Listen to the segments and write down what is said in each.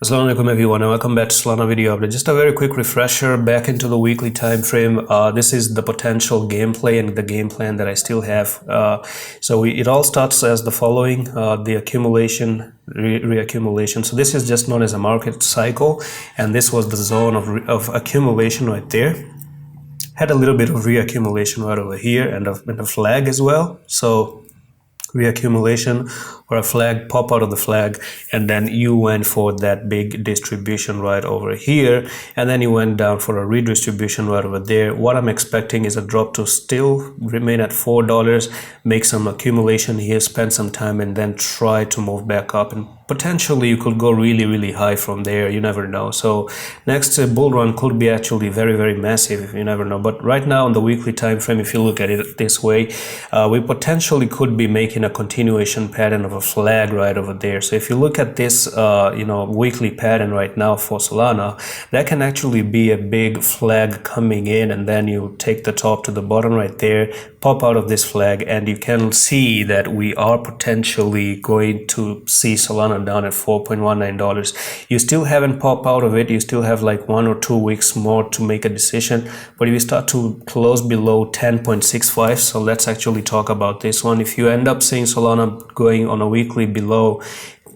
Assalamu alaikum everyone and welcome back to Solana video update. Just a very quick refresher back into the weekly time frame. This is the potential gameplay and the game plan that I still have. It all starts as the following: the accumulation, reaccumulation. So this is just known as a market cycle, and this was the zone of accumulation right there. Had a little bit of reaccumulation right over here and a flag as well. So reaccumulation or a flag, pop out of the flag, and then you went for that big distribution right over here, and then you went down for a redistribution right over there. What I'm expecting is a drop to still remain at $4, make some accumulation here, spend some time, and then try to move back up, and potentially you could go really high from there. You never know. So next bull run could be actually very massive. You never know. But right now on the weekly time frame, if you look at it this way, we potentially could be making a continuation pattern of a flag right over there. So if you look at this weekly pattern right now for Solana, that can actually be a big flag coming in, and then you take the top to the bottom right there, pop out of this flag, and you can see that we are potentially going to see Solana down at $4.19. You still haven't popped out of it. You still have like 1 or 2 weeks more to make a decision. But if you start to close below 10.65, so let's actually talk about this one. If you end up seeing Solana going on a weekly below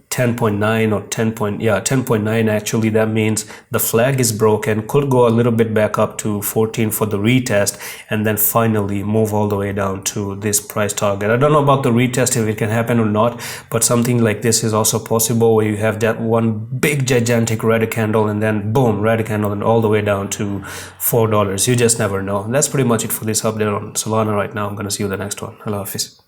10.9 or 10.9, actually that means the flag is broken, could go a little bit back up to 14 for the retest, and then finally move all the way down to this price target. I don't know about the retest, if it can happen or not, but something like this is also possible, where you have that one big gigantic red candle and then boom, red candle, and all the way down to $4. You just never know. That's pretty much it for this update on Solana right now. I'm gonna see you in the next one. Allah Hafiz.